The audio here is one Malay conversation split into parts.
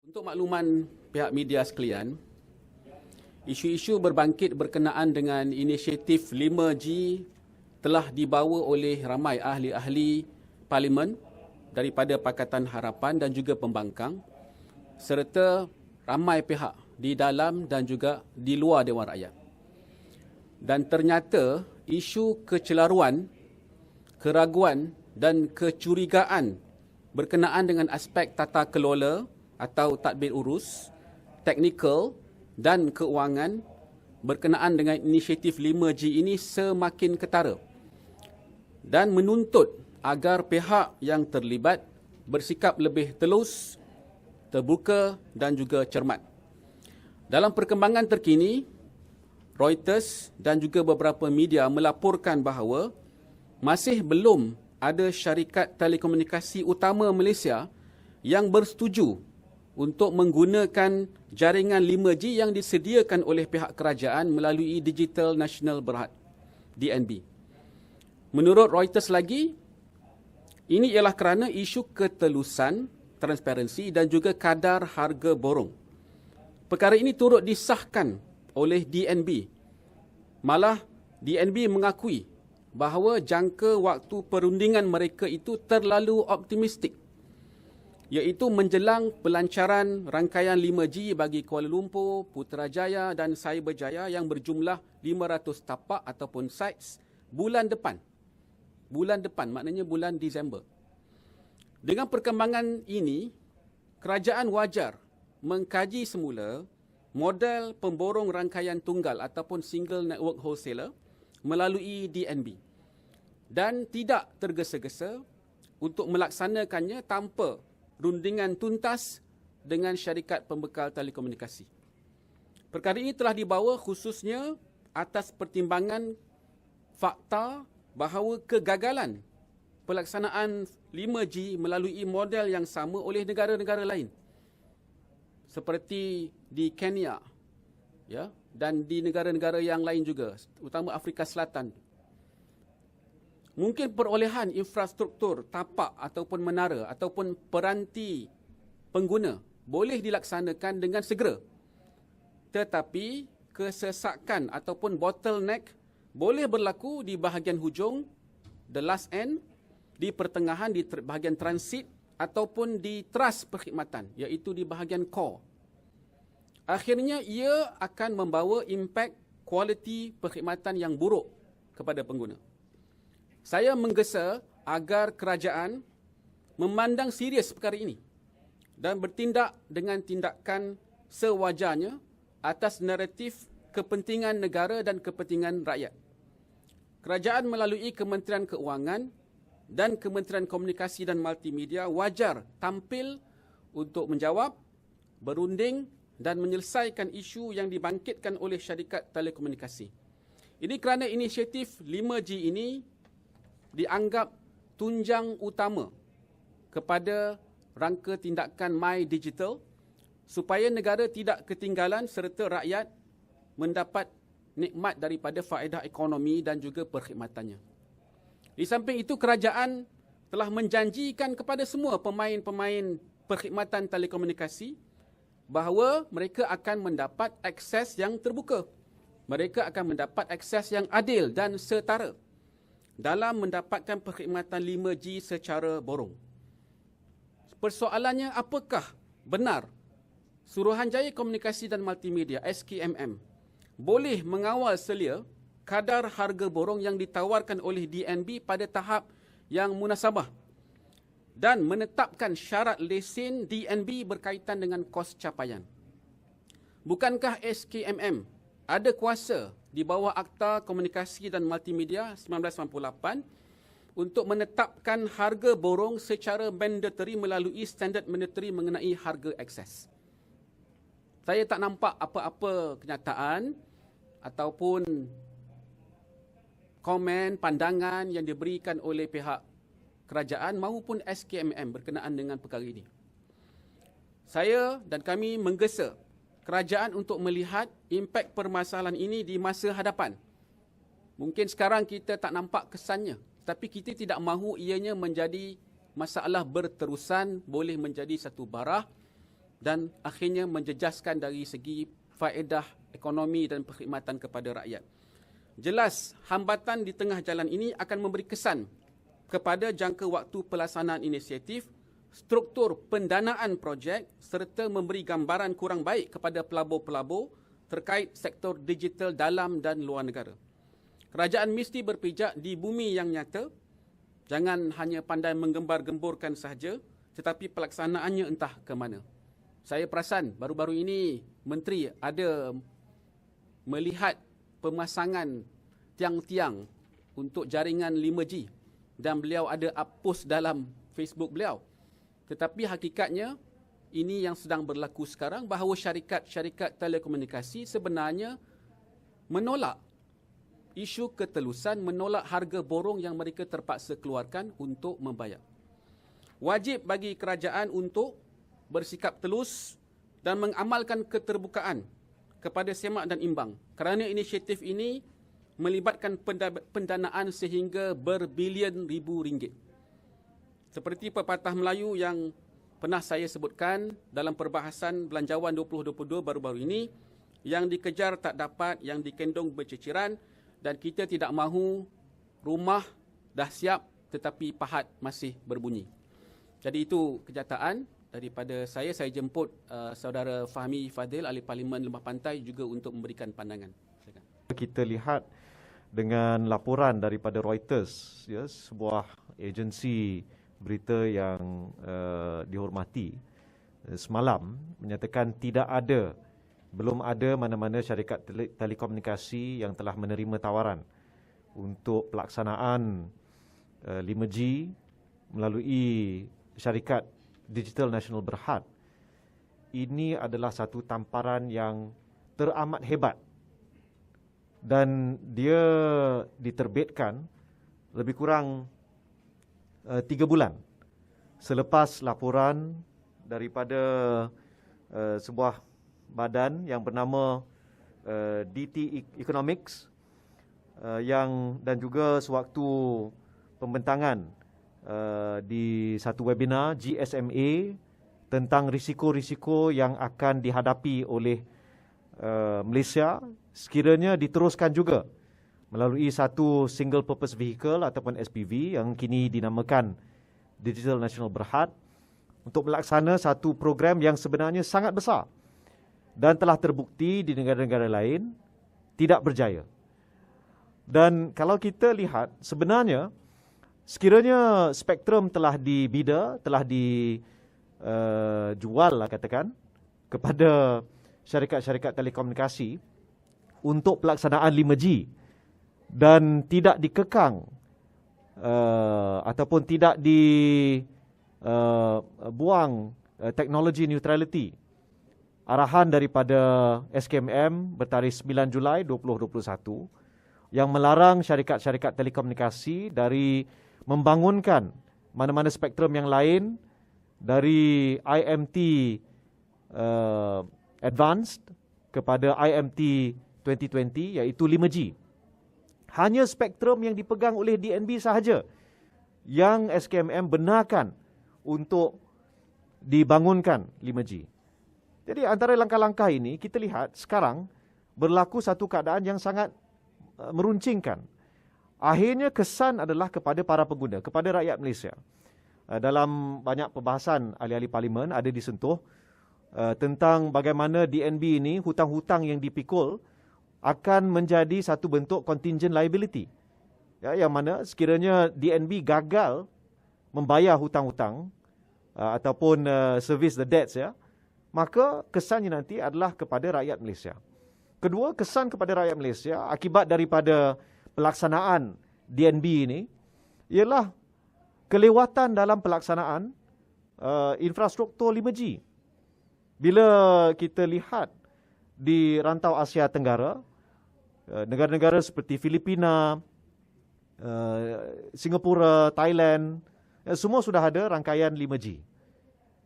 Untuk makluman pihak media sekalian, isu-isu berbangkit berkenaan dengan inisiatif 5G telah dibawa oleh ramai ahli-ahli parlimen daripada Pakatan Harapan dan juga pembangkang serta ramai pihak di dalam dan juga di luar Dewan Rakyat. Dan ternyata isu kecelaruan, keraguan dan kecurigaan berkenaan dengan aspek tata kelola atau tadbir urus, teknikal dan keuangan berkenaan dengan inisiatif 5G ini semakin ketara dan menuntut agar pihak yang terlibat bersikap lebih telus, terbuka dan juga cermat. Dalam perkembangan terkini, Reuters dan juga beberapa media melaporkan bahawa masih belum ada syarikat telekomunikasi utama Malaysia yang bersetuju untuk menggunakan jaringan 5G yang disediakan oleh pihak kerajaan melalui Digital National Berhad, DNB. Menurut Reuters lagi, ini ialah kerana isu ketelusan, transparansi dan juga kadar harga borong. Perkara ini turut disahkan oleh DNB. Malah DNB mengakui bahawa jangka waktu perundingan mereka itu terlalu optimistik, iaitu menjelang pelancaran rangkaian 5G bagi Kuala Lumpur, Putrajaya dan Cyberjaya yang berjumlah 500 tapak ataupun sites bulan depan. Bulan depan, maknanya bulan Disember. Dengan perkembangan ini, kerajaan wajar mengkaji semula model pemborong rangkaian tunggal ataupun single network wholesaler melalui DNB dan tidak tergesa-gesa untuk melaksanakannya tanpa rundingan tuntas dengan syarikat pembekal telekomunikasi. Perkara ini telah dibawa khususnya atas pertimbangan fakta bahawa kegagalan pelaksanaan 5G melalui model yang sama oleh negara-negara lain seperti di Kenya, ya, dan di negara-negara yang lain juga, terutama Afrika Selatan. Mungkin perolehan infrastruktur tapak ataupun menara ataupun peranti pengguna boleh dilaksanakan dengan segera. Tetapi kesesakan ataupun bottleneck boleh berlaku di bahagian hujung, the last end, di pertengahan, di bahagian transit ataupun di teras perkhidmatan, iaitu di bahagian core. Akhirnya ia akan membawa impak kualiti perkhidmatan yang buruk kepada pengguna. Saya menggesa agar kerajaan memandang serius perkara ini dan bertindak dengan tindakan sewajarnya atas naratif kepentingan negara dan kepentingan rakyat. Kerajaan melalui Kementerian Keuangan dan Kementerian Komunikasi dan Multimedia wajar tampil untuk menjawab, berunding dan menyelesaikan isu yang dibangkitkan oleh syarikat telekomunikasi. Ini kerana inisiatif 5G ini dianggap tunjang utama kepada rangka tindakan My Digital supaya negara tidak ketinggalan serta rakyat mendapat nikmat daripada faedah ekonomi dan juga perkhidmatannya. Di samping itu, kerajaan telah menjanjikan kepada semua pemain-pemain perkhidmatan telekomunikasi bahawa mereka akan mendapat akses yang terbuka. Mereka akan mendapat akses yang adil dan setara dalam mendapatkan perkhidmatan 5G secara borong. Persoalannya, apakah benar Suruhanjaya Komunikasi dan Multimedia SKMM boleh mengawal selia kadar harga borong yang ditawarkan oleh DNB pada tahap yang munasabah dan menetapkan syarat lesen DNB berkaitan dengan kos capaian? Bukankah SKMM ada kuasa di bawah Akta Komunikasi dan Multimedia 1998 untuk menetapkan harga borong secara mandatory melalui standard mandatory mengenai harga akses? Saya tak nampak apa-apa kenyataan ataupun komen, pandangan yang diberikan oleh pihak kerajaan maupun SKMM berkenaan dengan perkara ini. Saya dan kami menggesa kerajaan untuk melihat impak permasalahan ini di masa hadapan. Mungkin sekarang kita tak nampak kesannya, tapi kita tidak mahu ianya menjadi masalah berterusan, boleh menjadi satu barah dan akhirnya menjejaskan dari segi faedah ekonomi dan perkhidmatan kepada rakyat. Jelas, hambatan di tengah jalan ini akan memberi kesan kepada jangka waktu pelaksanaan inisiatif, struktur pendanaan projek serta memberi gambaran kurang baik kepada pelabur-pelabur terkait sektor digital dalam dan luar negara. Kerajaan mesti berpijak di bumi yang nyata, jangan hanya pandai menggembar-gemburkan sahaja, tetapi pelaksanaannya entah ke mana. Saya perasan baru-baru ini Menteri ada melihat pemasangan tiang-tiang untuk jaringan 5G dan beliau ada post dalam Facebook beliau. Tetapi hakikatnya ini yang sedang berlaku sekarang bahawa syarikat-syarikat telekomunikasi sebenarnya menolak isu ketelusan, menolak harga borong yang mereka terpaksa keluarkan untuk membayar. Wajib bagi kerajaan untuk bersikap telus dan mengamalkan keterbukaan kepada semak dan imbang kerana inisiatif ini melibatkan pendanaan sehingga berbilion ribu ringgit. Seperti pepatah Melayu yang pernah saya sebutkan dalam perbahasan Belanjawan 2022 baru-baru ini, yang dikejar tak dapat, yang dikendong berciciran, dan kita tidak mahu rumah dah siap tetapi pahat masih berbunyi. Jadi itu kenyataan daripada saya jemput saudara Fahmi Fadil, Ahli Parlimen Lembah Pantai juga untuk memberikan pandangan. Kita lihat dengan laporan daripada Reuters, ya, sebuah agensi berita yang dihormati, semalam menyatakan belum ada mana-mana syarikat telekomunikasi yang telah menerima tawaran untuk pelaksanaan 5G melalui syarikat Digital Nasional Berhad. Ini adalah satu tamparan yang teramat hebat dan dia diterbitkan lebih kurang 3 bulan selepas laporan daripada sebuah badan yang bernama DT Economics dan juga sewaktu pembentangan di satu webinar GSMA tentang risiko-risiko yang akan dihadapi oleh Malaysia sekiranya diteruskan juga melalui satu single purpose vehicle ataupun SPV yang kini dinamakan Digital Nasional Berhad untuk melaksana satu program yang sebenarnya sangat besar dan telah terbukti di negara-negara lain tidak berjaya. Dan kalau kita lihat sebenarnya sekiranya spektrum telah dibida, telah dijual katakan kepada syarikat-syarikat telekomunikasi untuk pelaksanaan 5G dan tidak dikekang ataupun tidak dibuang teknologi neutrality. Arahan daripada SKMM bertarikh 9 Julai 2021 yang melarang syarikat-syarikat telekomunikasi dari membangunkan mana-mana spektrum yang lain dari IMT Advanced kepada IMT 2020 iaitu 5G. Hanya spektrum yang dipegang oleh DNB sahaja yang SKMM benarkan untuk dibangunkan 5G. Jadi antara langkah-langkah ini kita lihat sekarang berlaku satu keadaan yang sangat meruncingkan. Akhirnya kesan adalah kepada para pengguna, kepada rakyat Malaysia. Dalam banyak perbahasan ahli-ahli parlimen ada disentuh tentang bagaimana DNB ini, hutang-hutang yang dipikul akan menjadi satu bentuk contingent liability. Ya, yang mana sekiranya DNB gagal membayar hutang-hutang ataupun service the debts, ya, maka kesannya nanti adalah kepada rakyat Malaysia. Kedua, kesan kepada rakyat Malaysia akibat daripada pelaksanaan DNB ini ialah kelewatan dalam pelaksanaan infrastruktur 5G. Bila kita lihat di rantau Asia Tenggara, negara-negara seperti Filipina, Singapura, Thailand, semua sudah ada rangkaian 5G.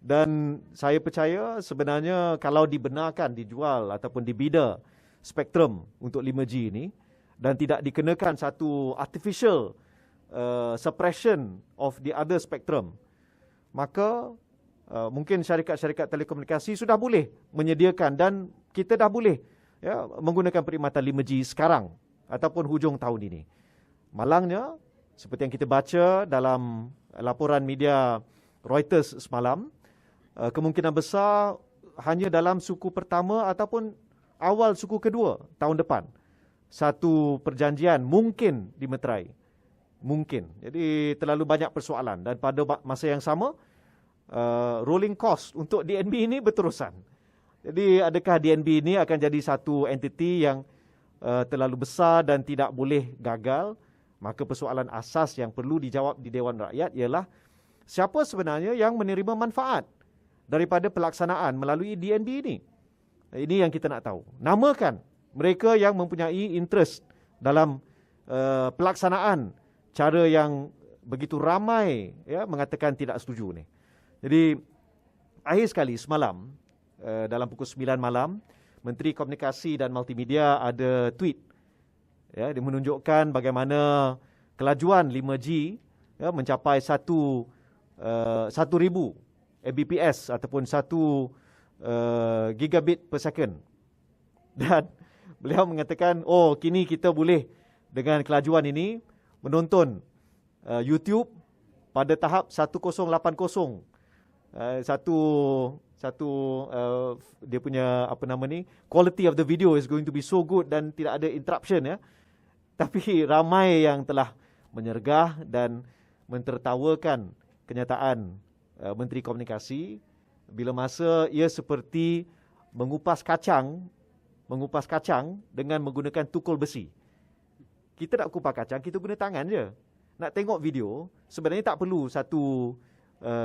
Dan saya percaya sebenarnya kalau dibenarkan dijual ataupun dibida spektrum untuk 5G ini dan tidak dikenakan satu artificial suppression of the other spectrum, maka mungkin syarikat-syarikat telekomunikasi sudah boleh menyediakan dan kita dah boleh menggunakan perkhidmatan 5G sekarang ataupun hujung tahun ini. Malangnya, seperti yang kita baca dalam laporan media Reuters semalam, kemungkinan besar hanya dalam suku pertama ataupun awal suku kedua tahun depan satu perjanjian mungkin dimeterai. Mungkin. Jadi terlalu banyak persoalan dan pada masa yang sama rolling cost untuk DNB ini berterusan. Jadi adakah DNB ini akan jadi satu entiti yang terlalu besar dan tidak boleh gagal? Maka persoalan asas yang perlu dijawab di Dewan Rakyat ialah siapa sebenarnya yang menerima manfaat daripada pelaksanaan melalui DNB ini. Ini yang kita nak tahu. Namakan mereka yang mempunyai interest dalam pelaksanaan cara yang begitu ramai mengatakan tidak setuju ni. Jadi akhir sekali semalam dalam pukul 9 malam Menteri Komunikasi dan Multimedia ada tweet dia menunjukkan bagaimana kelajuan 5G mencapai 1,000 Mbps ataupun 1 gigabit per second. Dan beliau mengatakan, kini kita boleh dengan kelajuan ini menonton YouTube pada tahap 1080. Dia punya quality of the video is going to be so good dan tidak ada interruption Tapi ramai yang telah menyergah dan mentertawakan kenyataan Menteri Komunikasi bila masa ia seperti mengupas kacang dengan menggunakan tukul besi. Kita nak kupas kacang, kita guna tangan je. Nak tengok video, sebenarnya tak perlu 1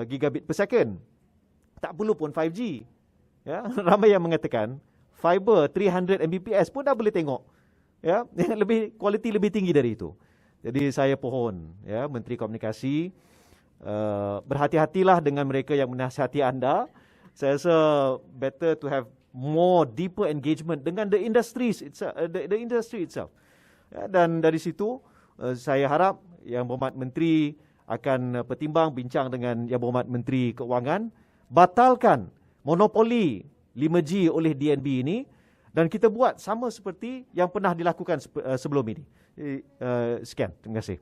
gigabit per second. Tak perlu pun 5G. Ramai yang mengatakan fiber 300 Mbps pun dah boleh tengok. Kualiti lebih tinggi dari itu. Jadi saya pohon Menteri Komunikasi, berhati-hatilah dengan mereka yang menasihati anda. Saya rasa better to have more deeper engagement dengan the industry itself. Dan dari situ saya harap Yang Berhormat Menteri akan pertimbang bincang dengan Yang Berhormat Menteri Keuangan, batalkan monopoli 5G oleh DNB ini dan kita buat sama seperti yang pernah dilakukan sebelum ini. Sekian, terima kasih.